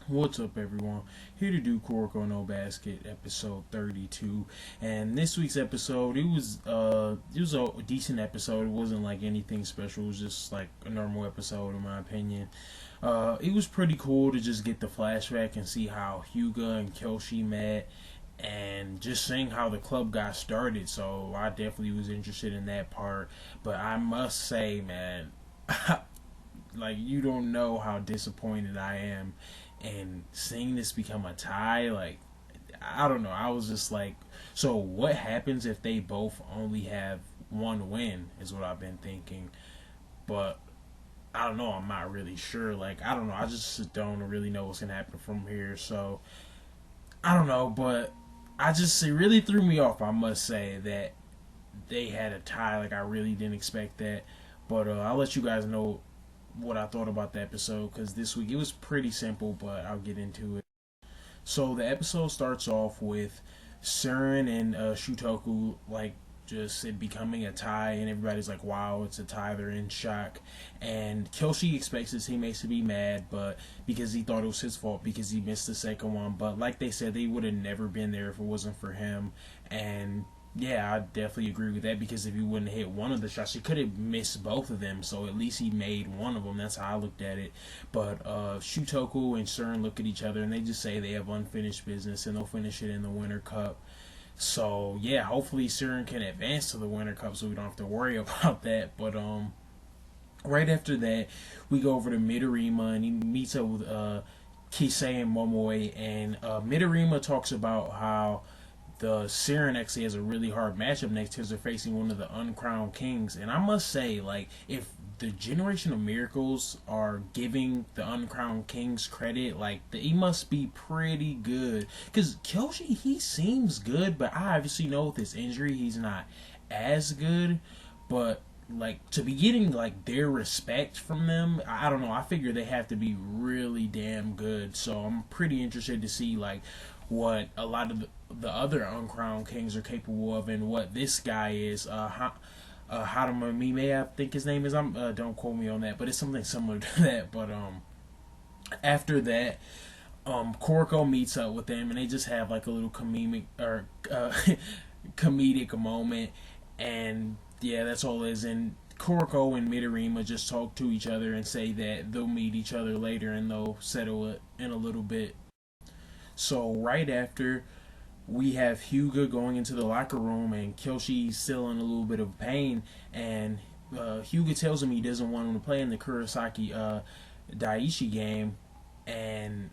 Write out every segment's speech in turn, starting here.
What's up, everyone? Here to do Kuroko no Basket episode 32, and this week's episode it was a decent episode. It wasn't like anything special. It was just like a normal episode, in my opinion. It was pretty cool to just get the flashback and see how Hyuga and Kyoshi met, and just seeing how the club got started. So I definitely was interested in that part. But I must say, man, like, you don't know how disappointed I am and seeing this become a tie. Like, I don't know, I was just like, so what happens if they both only have one win, is what I've been thinking. But I don't know, I'm not really sure. Like, I don't know, I just don't really know what's gonna happen from here. So I don't know, but it really threw me off, I must say, that they had a tie. Like, I really didn't expect that. But I'll let you guys know what I thought about the episode, because this week it was pretty simple, but I'll get into it. So the episode starts off with Surin and Shutoku, like, just it becoming a tie, and everybody's like, wow, it's a tie. They're in shock, and Kyoshi expects his teammates to be mad, but because he thought it was his fault because he missed the second one. But like they said, they would have never been there if it wasn't for him. And yeah, I definitely agree with that, because if he wouldn't hit one of the shots, he could have missed both of them. So at least he made one of them. That's how I looked at it. But Shutoku and Surin look at each other and they just say they have unfinished business and they'll finish it in the Winter Cup. So yeah, hopefully Surin can advance to the Winter Cup so we don't have to worry about that. But right after that, we go over to Midorima and he meets up with Kisei and Momoe, and Midorima talks about how the Siren actually has a really hard matchup next because they're facing one of the uncrowned kings. And I must say, like, if the Generation of Miracles are giving the uncrowned kings credit, like, he must be pretty good. Because Kyoshi, he seems good, but I obviously know with his injury, he's not as good. But, like, to be getting, like, their respect from them, I don't know, I figure they have to be really damn good. So I'm pretty interested to see, like, what a lot of the other uncrowned kings are capable of, and what this guy is. Hadama Mime, I think his name is. Don't quote me on that, but it's something similar to that. But after that, Kuroko meets up with them, and they just have like a little comedic moment, and yeah, that's all it is. And Kuroko and Midorima just talk to each other and say that they'll meet each other later and they'll settle it in a little bit. So right after, we have Hyuga going into the locker room, and Kyoshi's still in a little bit of pain, and Hyuga tells him he doesn't want him to play in the Kurosaki Daiichi game. And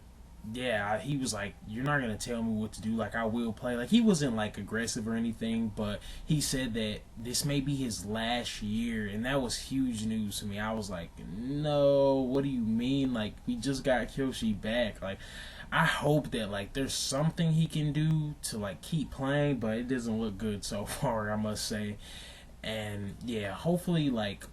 yeah, he was like, you're not going to tell me what to do, like, I will play. Like, he wasn't like aggressive or anything, but he said that this may be his last year, and that was huge news to me. I was like, no, what do you mean? Like, we just got Kyoshi back. Like, I hope that, like, there's something he can do to, like, keep playing, but it doesn't look good so far, I must say. And yeah, hopefully, like,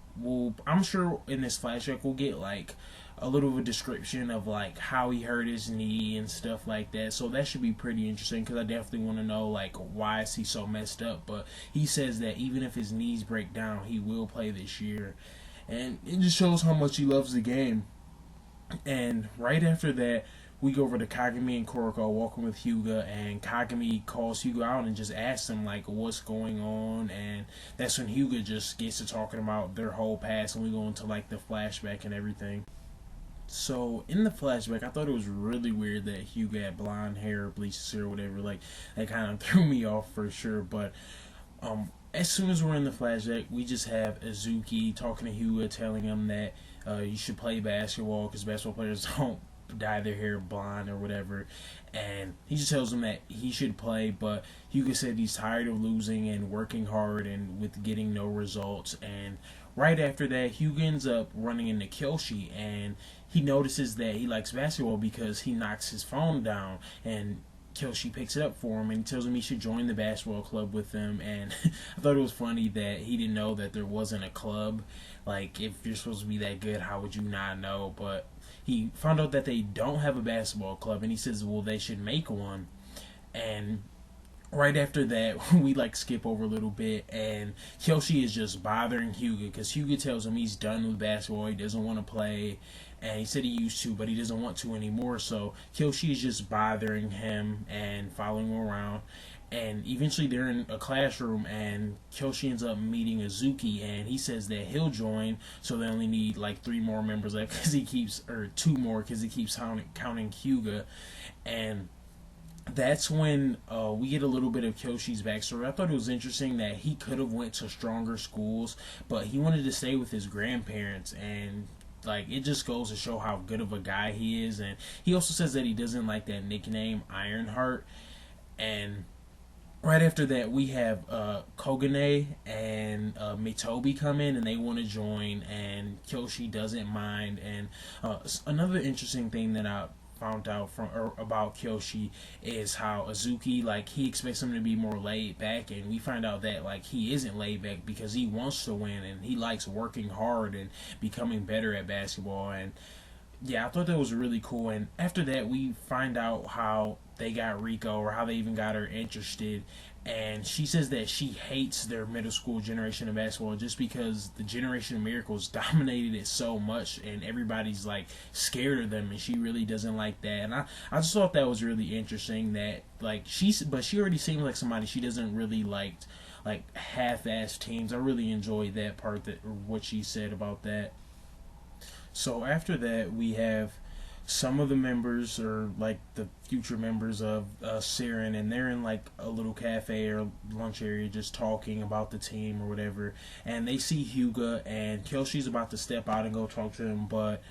I'm sure in this flashback we'll get like a little of a description of like how he hurt his knee and stuff like that. So that should be pretty interesting, because I definitely want to know, like, why is he so messed up. But he says that even if his knees break down, he will play this year, and it just shows how much he loves the game. And right after that, we go over to Kagami and Kuroko walking with Hyuga, and Kagami calls Hyuga out and just asks him, like, what's going on. And that's when Hyuga just gets to talking about their whole past, and we go into, like, the flashback and everything. So in the flashback, I thought it was really weird that Hyuga had blonde hair, bleached his hair, or whatever. Like, that kind of threw me off for sure. But as soon as we're in the flashback, we just have Azuki talking to Hyuga, telling him that you should play basketball because basketball players don't dye their hair blonde or whatever. And he just tells him that he should play, but Hyuga said he's tired of losing and working hard and with getting no results. And right after that, Hyuga ends up running into Kyoshi, and he notices that he likes basketball because he knocks his phone down, and Kyoshi picks it up for him and tells him he should join the basketball club with them. And I thought it was funny that he didn't know that there wasn't a club. Like, if you're supposed to be that good, how would you not know? But he found out that they don't have a basketball club, and he says, well, they should make one. And right after that, we like skip over a little bit, and Kyoshi is just bothering Hyuga because Hyuga tells him he's done with basketball, he doesn't want to play. and he said he used to, but he doesn't want to anymore. So Kyoshi is just bothering him and following him around. And eventually they're in a classroom, and Kyoshi ends up meeting Azuki, and he says that he'll join, so they only need like 3 more members left, because he keeps, or 2 more, because he keeps counting Hyuga. And that's when we get a little bit of Kyoshi's backstory. I thought it was interesting that he could have went to stronger schools, but he wanted to stay with his grandparents, and like, it just goes to show how good of a guy he is. And he also says that he doesn't like that nickname Ironheart. And right after that, we have Kogane and Mitobi come in, and they want to join, and Kyoshi doesn't mind. And another interesting thing that I found out about Kyoshi is how Azuki, like, he expects him to be more laid back, and we find out that, like, he isn't laid back because he wants to win, and he likes working hard and becoming better at basketball. And yeah, I thought that was really cool. And after that, we find out how they got Riko, or how they even got her interested. And she says that she hates their middle school generation of basketball just because the generation of miracles dominated it so much, and everybody's like scared of them, and she really doesn't like that. And I just thought that was really interesting, that like she already seems like somebody she doesn't really like half-assed teams. I really enjoyed that part, that what she said about that. So after that, we have some of the members, or like the future members of Siren, and they're in like a little cafe or lunch area just talking about the team or whatever. And they see Hyuga, and Kyoshi's about to step out and go talk to him, but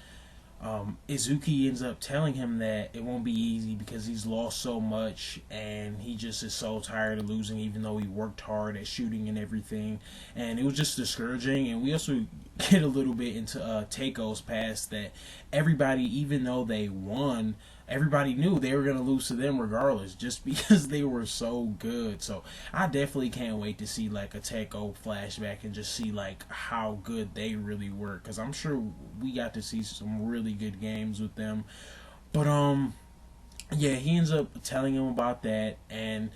Izuki ends up telling him that it won't be easy because he's lost so much, and he just is so tired of losing, even though he worked hard at shooting and everything. And it was just discouraging. And we also get a little bit into Taiko's past, that everybody, even though they won, everybody knew they were going to lose to them regardless, just because they were so good. So I definitely can't wait to see like a Taiko flashback and just see like how good they really were, because I'm sure we got to see some really good games with them. But yeah, he ends up telling him about that, and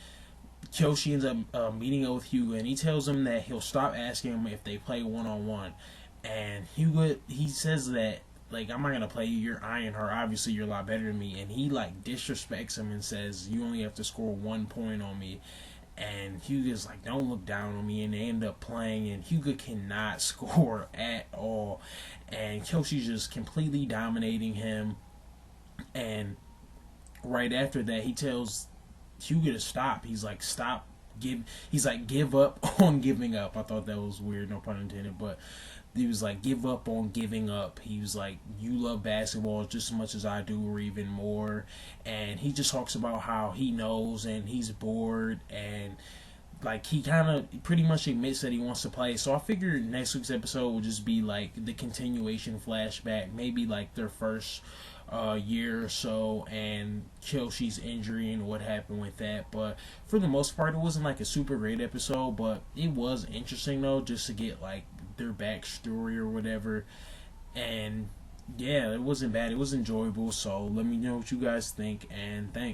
Kyoshi ends up meeting up with Hyuga, and he tells him that he'll stop asking him if they play one-on-one. And Hyuga, he says that, like, I'm not going to play you, you're Ironheart, obviously you're a lot better than me. And he, like, disrespects him and says, you only have to score 1 point on me. And Hyuga's like, don't look down on me. And they end up playing, and Hyuga cannot score at all. And Kyoshi's just completely dominating him. And right after that, he tells Hyuga to stop. He's like, stop. He's like, give up on giving up. I thought that was weird, no pun intended, but he was like, give up on giving up. He was like, you love basketball just as much as I do, or even more. And he just talks about how he knows and he's bored, and like he kind of pretty much admits that he wants to play. So I figured next week's episode will just be like the continuation flashback, maybe like their first year or so, and Kyoshi's injury and what happened with that. But for the most part, it wasn't like a super great episode, but it was interesting though, just to get like their backstory or whatever. And yeah, it wasn't bad, it was enjoyable. So let me know what you guys think, and thanks.